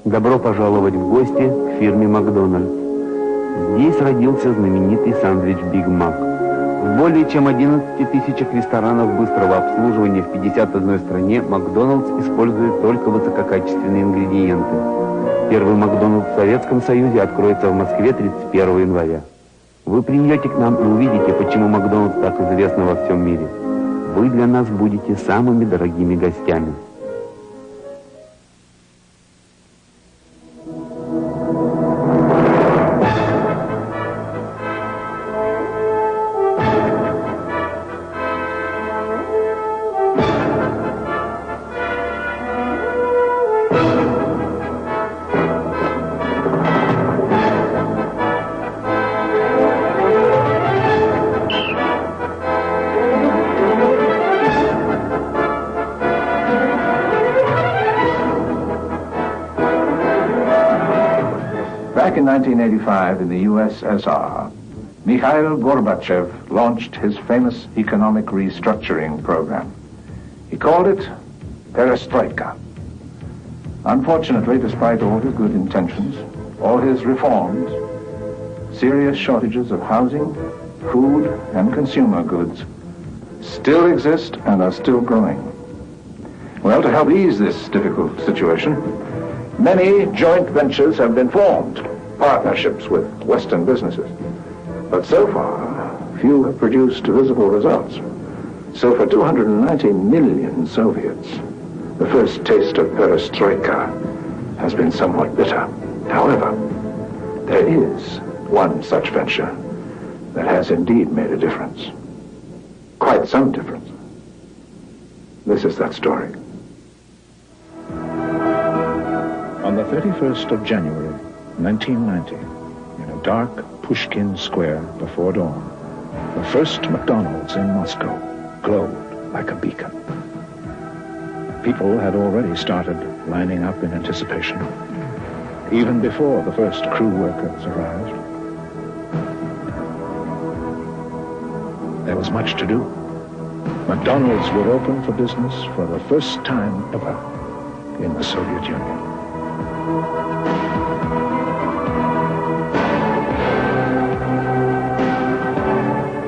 Добро пожаловать в гости к фирме «Макдональдс». Здесь родился знаменитый сэндвич «Биг Мак». В более чем 11 тысячах ресторанов быстрого обслуживания в 51 стране «Макдональдс» использует только высококачественные ингредиенты. Первый «Макдональдс» в Советском Союзе откроется в Москве 31 января. Вы придете к нам и увидите, почему «Макдональдс» так известна во всем мире. Вы для нас будете самыми дорогими гостями. Back in 1985 in the USSR, Mikhail Gorbachev launched his famous economic restructuring program. He called it Perestroika. Unfortunately, despite all his good intentions, all his reforms, serious shortages of housing, food, and consumer goods still exist and are still growing. Well, to help ease this difficult situation, many joint ventures have been formed, partnerships with Western businesses. But so far, few have produced visible results. So for 290 million Soviets, the first taste of perestroika has been somewhat bitter. However, there is one such venture that has indeed made a difference. Quite some difference. This is that story. On the 31st of January, 1990, in a dark Pushkin Square before dawn, the first McDonald's in Moscow glowed like a beacon. People had already started lining up in anticipation, even before the first crew workers arrived. There was much to do. McDonald's would open for business for the first time ever in the Soviet Union.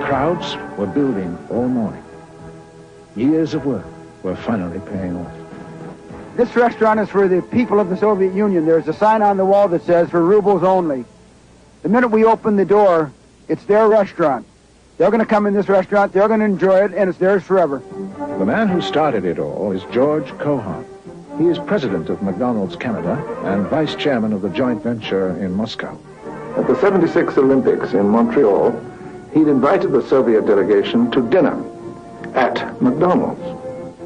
Crowds were building all morning. Years of work were finally paying off. This restaurant is for the people of the Soviet Union. There's a sign on the wall that says, for rubles only. The minute we open the door, it's their restaurant. They're going to come in this restaurant, they're going to enjoy it, and it's theirs forever. The man who started it all is George Cohan. He is president of McDonald's Canada and vice chairman of the joint venture in Moscow. At the 76 Olympics in Montreal, he'd invited the Soviet delegation to dinner at McDonald's.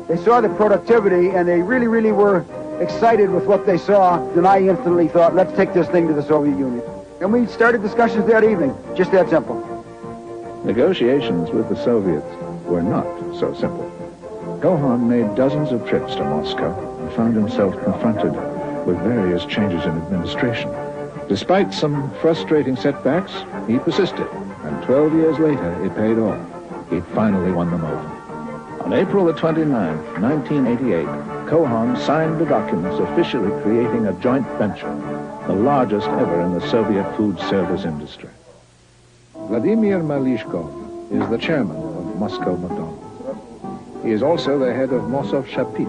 They saw the productivity, and they really, really were excited with what they saw, and I instantly thought, let's take this thing to the Soviet Union. And we started discussions that evening, just that simple. Negotiations with the Soviets were not so simple. Cohan made dozens of trips to Moscow and found himself confronted with various changes in administration. Despite some frustrating setbacks, he persisted, and 12 years later, it paid off. He finally won them over. On April the 29th, 1988, Cohan signed the documents officially creating a joint venture, the largest ever in the Soviet food service industry. Vladimir Malishkov is the chairman of Moscow McDonald's. He is also the head of Mosov Shapit.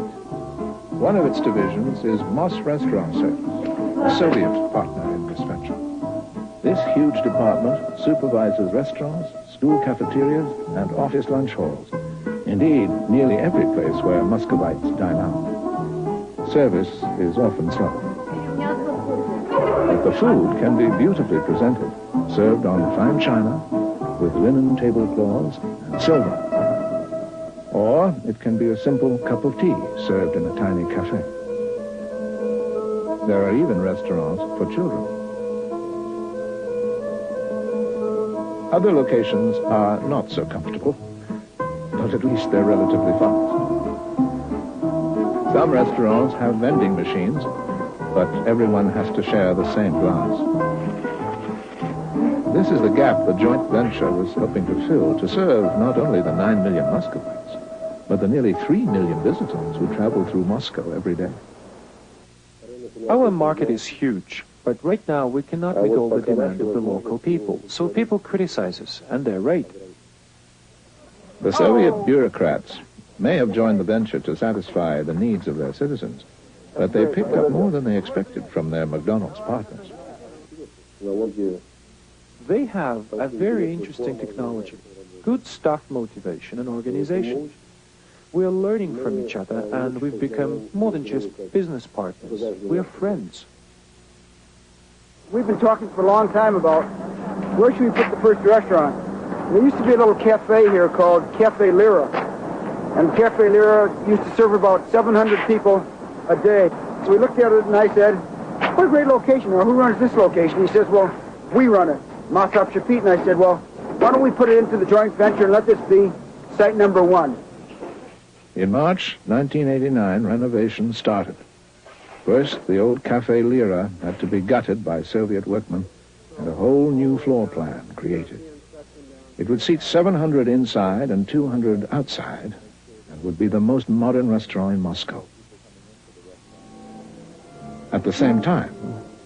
One of its divisions is Mos Restaurant Service, a Soviet partner in this venture. This huge department supervises restaurants, school cafeterias, and office lunch halls. Indeed, nearly every place where Muscovites dine out. Service is often slow. But the food can be beautifully presented, served on fine china, with linen tablecloths and silver. Or it can be a simple cup of tea served in a tiny cafe. There are even restaurants for children. Other locations are not so comfortable, but at least they're relatively fast. Some restaurants have vending machines, but everyone has to share the same glass. This is the gap the joint venture was hoping to fill to serve not only the 9 million Muscovites, but the nearly 3 million visitors who travel through Moscow every day. Our market is huge, but right now we cannot meet all the demand of the local people, so people criticize us, and they're right. The Soviet bureaucrats may have joined the venture to satisfy the needs of their citizens, but they picked up more than they expected from their McDonald's partners. They have a very interesting technology, good staff motivation and organization. We are learning from each other, and we've become more than just business partners. We are friends. We've been talking for a long time about where should we put the first restaurant. There used to be a little cafe here called Cafe Lira. And Cafe Lira used to serve about 700 people a day. So we looked at it and I said, what a great location. Or who runs this location? He says, well, we run it. Masop Shapit. And I said, well, why don't we put it into the joint venture and let this be site number 1. In March 1989, renovations started. First, the old Cafe Lira had to be gutted by Soviet workmen and a whole new floor plan created. It would seat 700 inside and 200 outside and would be the most modern restaurant in Moscow. At the same time,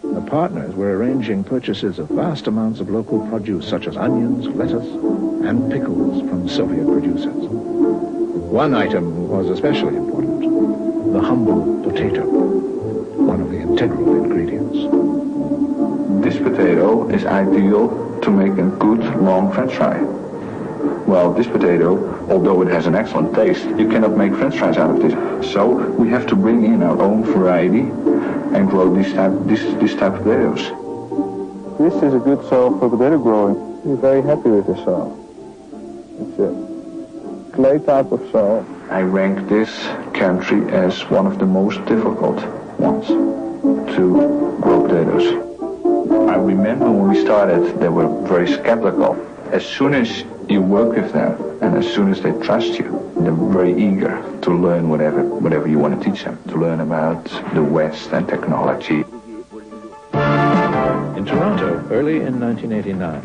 the partners were arranging purchases of vast amounts of local produce such as onions, lettuce, and pickles from Soviet producers. One item was especially important, the humble potato, one of the integral ingredients. This potato is ideal to make a good long French fry. Well, this potato, although it has an excellent taste, you cannot make French fries out of this. So we have to bring in our own variety and grow this type of potatoes. This is a good soil for potato growing. We're very happy with the soil. It's a clay type of soil. I rank this country as one of the most difficult ones to grow potatoes. I remember when we started, they were very skeptical. As soon as you work with them and as soon as they trust you, they're very eager to learn whatever you want to teach them, to learn about the West and technology. In Toronto, early in 1989,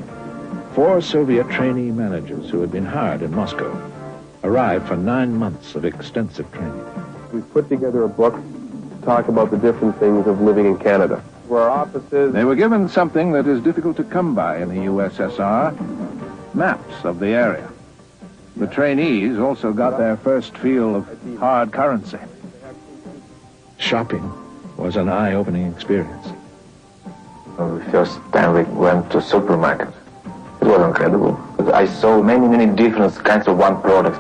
4 Soviet trainee managers who had been hired in Moscow arrived for 9 months of extensive training. We put together a book to talk about the different things of living in Canada. Where our offices... They were given something that is difficult to come by in the USSR, maps of the area. The trainees also got their first feel of hard currency. Shopping was an eye-opening experience. The first time we went to supermarket, it was incredible. I saw many different kinds of one product.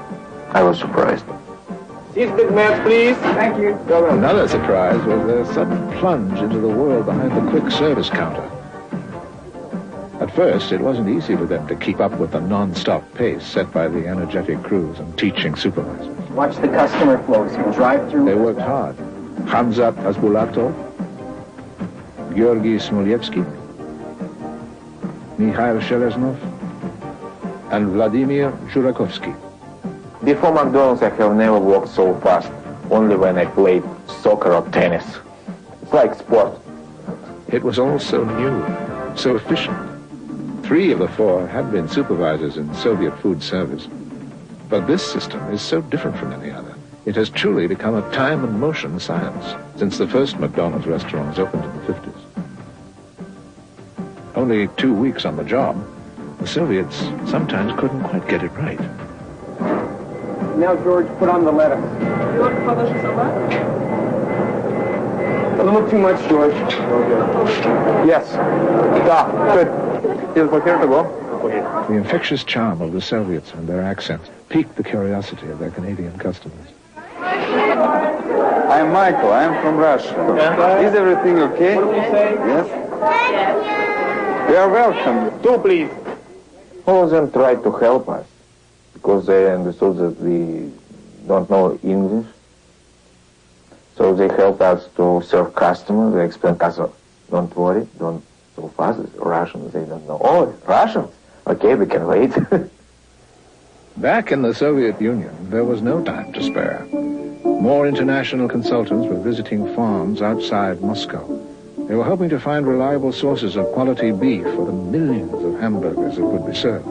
I was surprised. 6 Big Macs, please. Thank you. Another surprise was their sudden plunge into the world behind the quick service counter. At first, it wasn't easy for them to keep up with the non-stop pace set by the energetic crews and teaching supervisors. Watch the customer flows. Drive through. They worked hard. Hamzat Azbulatov, Georgy Smolyevsky, Mikhail Sheleznov, and Vladimir Zhurakovsky. Before McDonald's, I have never walked so fast, only when I played soccer or tennis. It's like sport. It was all so new, so efficient. 3 of the 4 had been supervisors in Soviet food service. But this system is so different from any other. It has truly become a time and motion science since the first McDonald's restaurants opened in the 50s. Only 2 weeks on the job, the Soviets sometimes couldn't quite get it right. Now, George, put on the lettuce. You want to polish this over? A little too much, George. Yes. Stop. Good. Here's here to go. The infectious charm of the Soviets and their accents piqued the curiosity of their Canadian customers. I'm Michael. I'm from Russia. Is everything okay? What did you say? Yes? You are welcome. 2, please. All of them tried to help us because they understood that we don't know English. So they helped us to serve customers. They explained customers, don't worry, don't so fast. Russians, they don't know. Oh, Russians? Okay, we can wait. Back in the Soviet Union, there was no time to spare. More international consultants were visiting farms outside Moscow. They were hoping to find reliable sources of quality beef for the millions of hamburgers that would be served.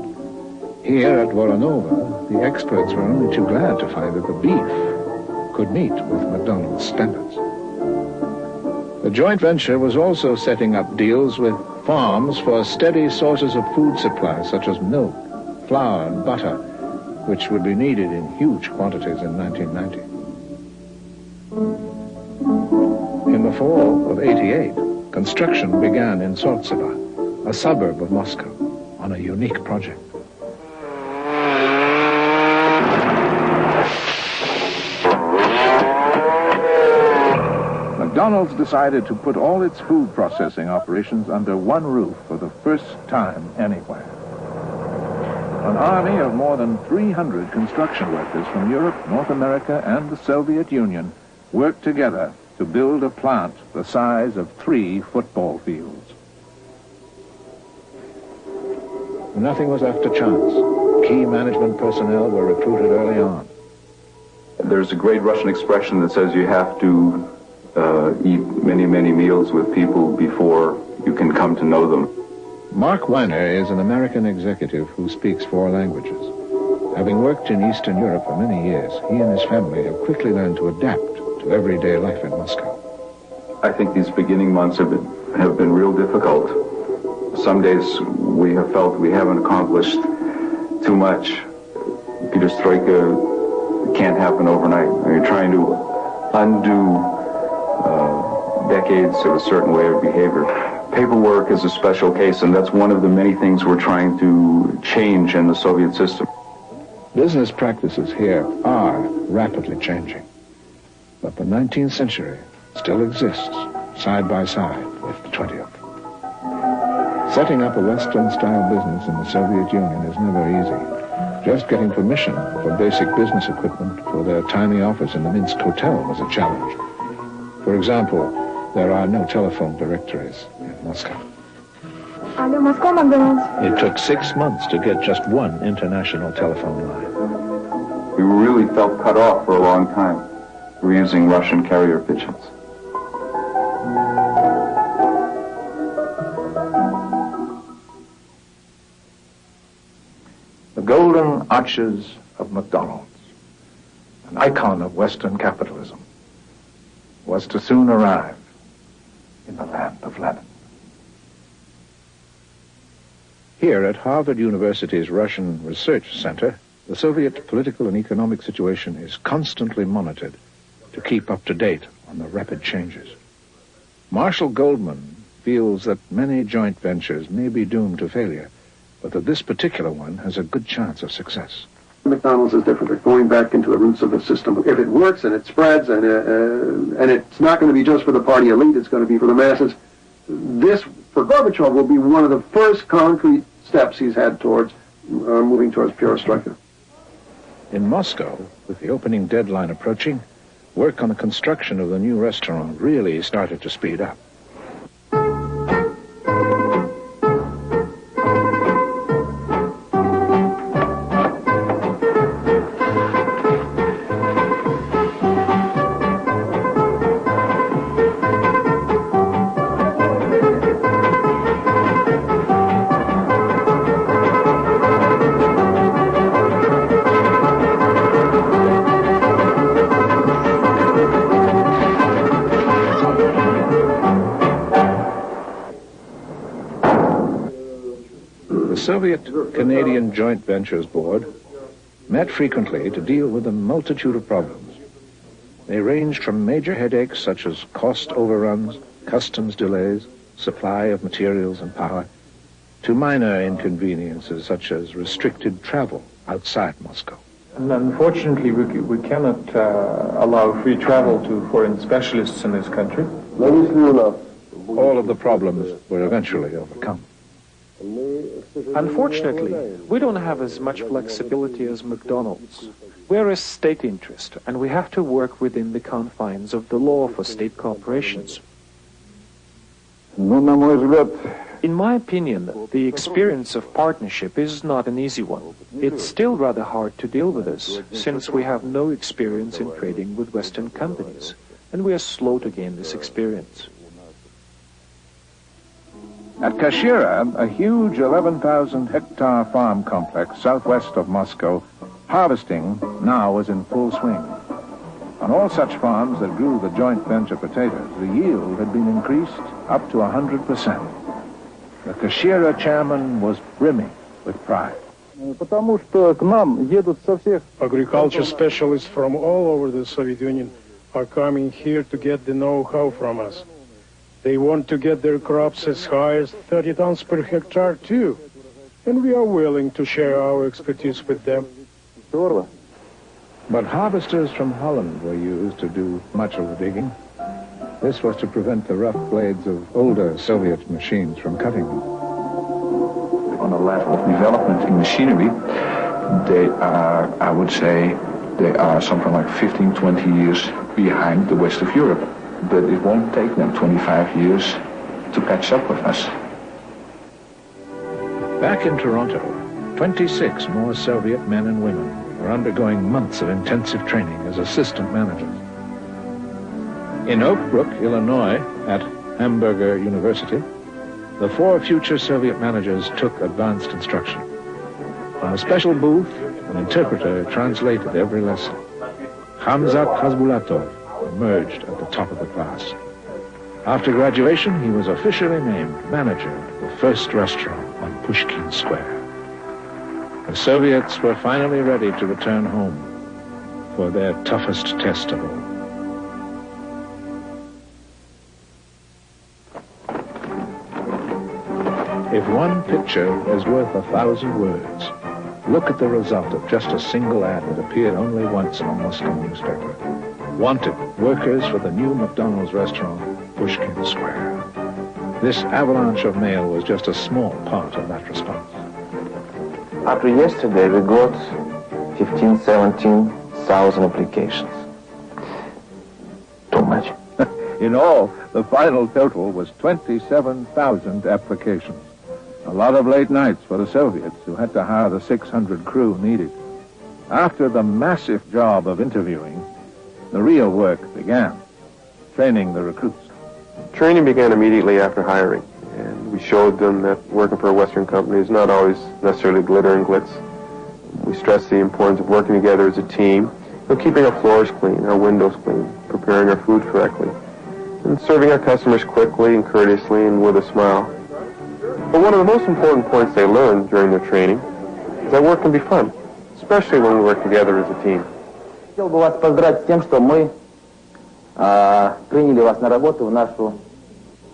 Here at Voronova, the experts were only too glad to find that the beef could meet with McDonald's standards. The joint venture was also setting up deals with farms for steady sources of food supply, such as milk, flour, and butter, which would be needed in huge quantities in 1990. In the fall of '88, construction began in Sortsevo, a suburb of Moscow, on a unique project. McDonald's decided to put all its food processing operations under one roof for the first time anywhere. An army of more than 300 construction workers from Europe, North America, and the Soviet Union worked together to build a plant the size of 3 football fields. Nothing was left to chance. Key management personnel were recruited early on. There's a great Russian expression that says you have to eat many, many meals with people before you can come to know them. Mark Weiner is an American executive who speaks 4 languages. Having worked in Eastern Europe for many years, he and his family have quickly learned to adapt to everyday life in Moscow. I think these beginning months have been real difficult. Some days we have felt we haven't accomplished too much. Perestroika can't happen overnight. You're trying to undo decades of a certain way of behavior. Paperwork is a special case, and that's one of the many things we're trying to change in the Soviet system. Business practices here are rapidly changing, but the 19th century still exists side by side with the 20th. Setting up a Western-style business in the Soviet Union is never easy. Just getting permission for basic business equipment for their tiny office in the Minsk Hotel was a challenge. For example, there are no telephone directories in Moscow. Алло, Москва, McDonald's. It took 6 months to get just one international telephone line. We really felt cut off for a long time. We were using Russian carrier pigeons. The golden arches of McDonald's, an icon of Western capitalism, was to soon arrive in the land of Lenin. Here at Harvard University's Russian Research Center, the Soviet political and economic situation is constantly monitored to keep up to date on the rapid changes. Marshall Goldman feels that many joint ventures may be doomed to failure, but that this particular one has a good chance of success. McDonald's is different. They're going back into the roots of the system. If it works and it spreads and it's not going to be just for the party elite, it's going to be for the masses. This, for Gorbachev, will be one of the first concrete steps he's had towards moving towards perestroika. In Moscow, with the opening deadline approaching, work on the construction of the new restaurant really started to speed up. The Soviet-Canadian Joint Ventures Board met frequently to deal with a multitude of problems. They ranged from major headaches such as cost overruns, customs delays, supply of materials and power, to minor inconveniences such as restricted travel outside Moscow. And unfortunately, we cannot allow free travel to foreign specialists in this country. All of the problems were eventually overcome. Unfortunately, we don't have as much flexibility as McDonald's. We're a state interest, and we have to work within the confines of the law for state corporations. In my opinion, the experience of partnership is not an easy one. It's still rather hard to deal with us, since we have no experience in trading with Western companies, and we are slow to gain this experience. At Kashira, a huge 11,000-hectare farm complex southwest of Moscow, harvesting now was in full swing. On all such farms that grew the joint venture potatoes, the yield had been increased up to 100%. The Kashira chairman was brimming with pride. Agriculture specialists from all over the Soviet Union are coming here to get the know-how from us. They want to get their crops as high as 30 tons per hectare too. And we are willing to share our expertise with them. But harvesters from Holland were used to do much of the digging. This was to prevent the rough blades of older Soviet machines from cutting them. On the level of development in machinery, they are, I would say, they are something like 15, 20 years behind the west of Europe. But it won't take them 25 years to catch up with us. Back in Toronto, 26 more Soviet men and women were undergoing months of intensive training as assistant managers. In Oak Brook, Illinois, at Hamburger University, the 4 future Soviet managers took advanced instruction. From a special booth, an interpreter translated every lesson. Khamzat Khasbulatov emerged at the top of the class. After graduation, he was officially named manager of the first restaurant on Pushkin Square. The Soviets were finally ready to return home for their toughest test of all. If one picture is worth 1,000 words, look at the result of just a single ad that appeared only once in a Moscow newspaper. Wanted, workers for the new McDonald's restaurant, Pushkin Square. This avalanche of mail was just a small part of that response. After yesterday, we got 15, 17,000 applications. Too much. In all, the final total was 27,000 applications. A lot of late nights for the Soviets, who had to hire the 600 crew needed. After the massive job of interviewing, the real work began, training the recruits. Training began immediately after hiring, and we showed them that working for a Western company is not always necessarily glitter and glitz. We stressed the importance of working together as a team, keeping our floors clean, our windows clean, preparing our food correctly, and serving our customers quickly and courteously and with a smile. But one of the most important points they learned during their training is that work can be fun, especially when we work together as a team. Хотел бы вас поздравить с тем, что мы приняли вас на работу в нашу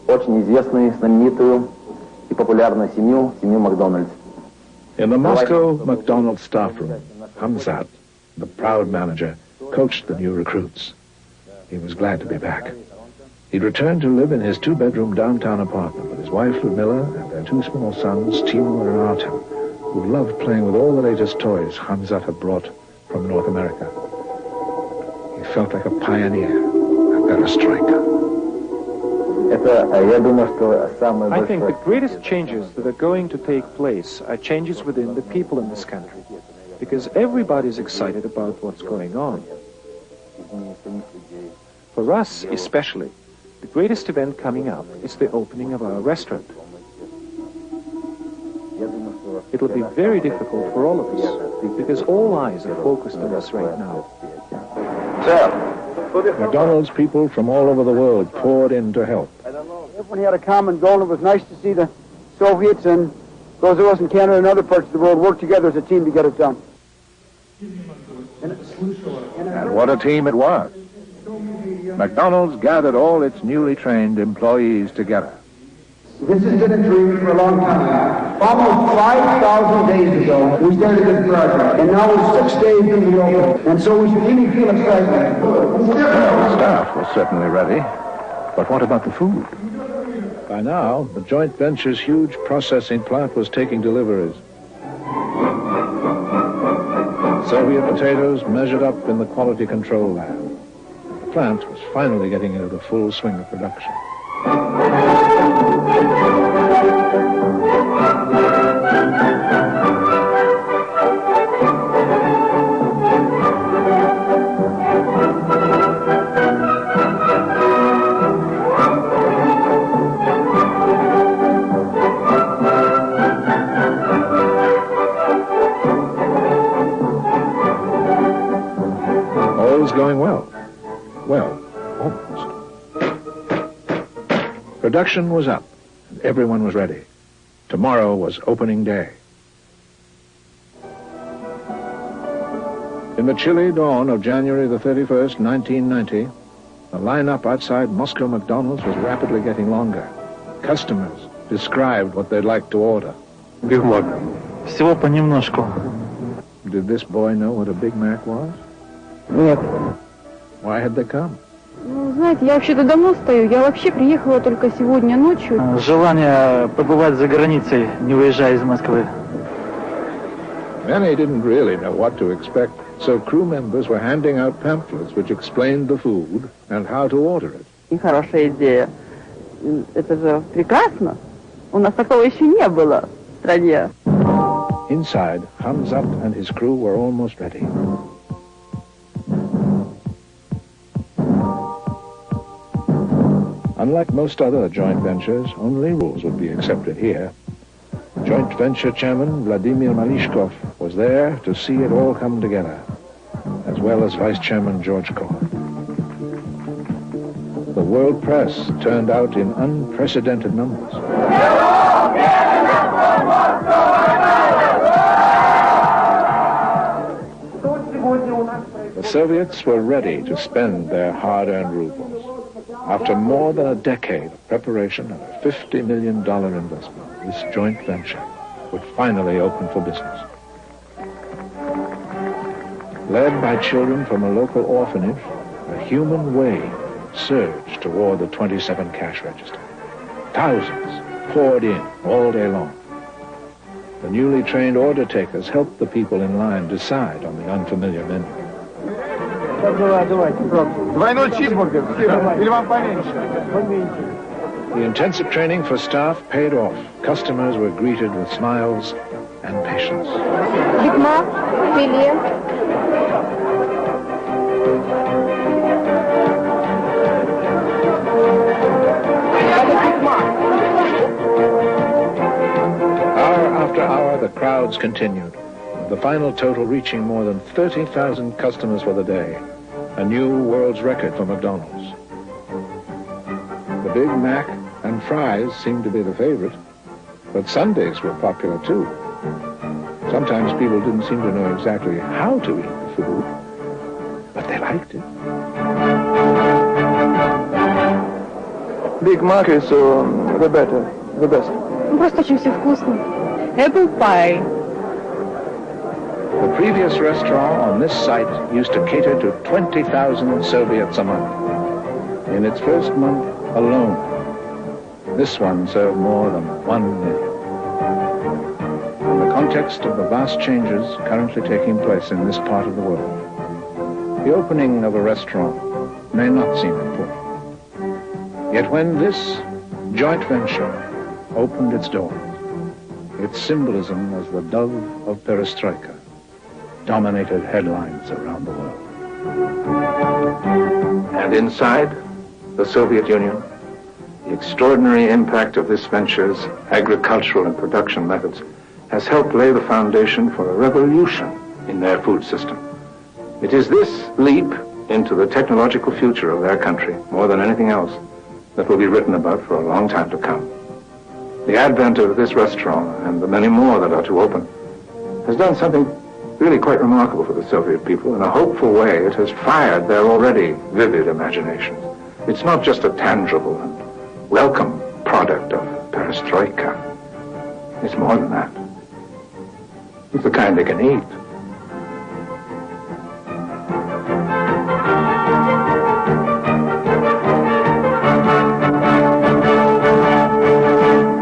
очень известную, знаменитую и популярную семью Макдональдс. In the Moscow McDonald's staff room, Khamzat, the proud manager, coached the new recruits. He was glad to be back. He'd returned to live in his 2-bedroom downtown apartment with his wife Ludmila and their 2 small sons, Timur and Artem, who loved playing with all the latest toys Khamzat had brought from North America. He felt like a pioneer, a perestroika. I think the greatest changes that are going to take place are changes within the people in this country, because everybody's excited about what's going on. For us, especially, the greatest event coming up is the opening of our restaurant. It will be very difficult for all of us, because all eyes are focused on us right now. McDonald's people from all over the world poured in to help. Everyone had a common goal. It was nice to see the Soviets and those of us in Canada and other parts of the world work together as a team to get it done. And what a team it was. McDonald's gathered all its newly trained employees together. This has been a dream for a long time. Almost 5,000 days ago, we started this project, and now we're 6 days into the opening. And so we really feel excitement. Well, the staff was certainly ready, but what about the food? By now, the joint venture's huge processing plant was taking deliveries. Soviet potatoes measured up in the quality control lab. The plant was finally getting into the full swing of production. Going well. Well, almost. Production was up, and everyone was ready. Tomorrow was opening day. In the chilly dawn of January the 31st, 1990, the lineup outside Moscow McDonald's was rapidly getting longer. Customers described what they'd like to order. Big Mac. Всего понемножку. Did this boy know what a Big Mac was? Нет. Why had they come? Ну, знаете, я вообще-то давно стою. Я вообще приехала только сегодня ночью. Желание побывать за границей, не выезжая из Москвы. Many didn't really know what to expect, so crew members were handing out pamphlets which explained the food and how to order it. Хорошая идея. Это же прекрасно. У нас такого еще не было в стране. Inside, Hamzat and his crew were almost ready. Unlike most other joint ventures, only rules would be accepted here. Joint venture chairman Vladimir Malishkov was there to see it all come together, as well as vice chairman George Koch. The world press turned out in unprecedented numbers. The Soviets were ready to spend their hard-earned rubles. After more than a decade of preparation and a $50 million investment, this joint venture would finally open for business. Led by children from a local orphanage, a human wave surged toward the 27 cash register. Thousands poured in all day long. The newly trained order takers helped the people in line decide on the unfamiliar menu. Двойной чизбургер. Или вам поменьше? The intensive training for staff paid off. Customers were greeted with smiles and patience. Big Mac, filet. Hour after hour, the crowds continued, the final total reaching more than 30,000 customers for the day, a new world's record for McDonald's. The Big Mac and fries seemed to be the favorite, but sundaes were popular too. Sometimes people didn't seem to know exactly how to eat the food, but they liked it. Big Mac is the best. Просто очень все вкусно. Apple pie. The previous restaurant on this site used to cater to 20,000 Soviets a month. In its first month alone, this one served more than 1 million. In the context of the vast changes currently taking place in this part of the world, the opening of a restaurant may not seem important. Yet when this joint venture opened its doors, its symbolism as the dove of perestroika dominated headlines around the world. And inside the Soviet Union, the extraordinary impact of this venture's agricultural and production methods has helped lay the foundation for a revolution in their food system. It is this leap into the technological future of their country, more than anything else, that will be written about for a long time to come. The advent of this restaurant and the many more that are to open has done something really quite remarkable for the Soviet people. In a hopeful way, it has fired their already vivid imaginations. It's not just a tangible and welcome product of perestroika. It's more than that. It's the kind they can eat.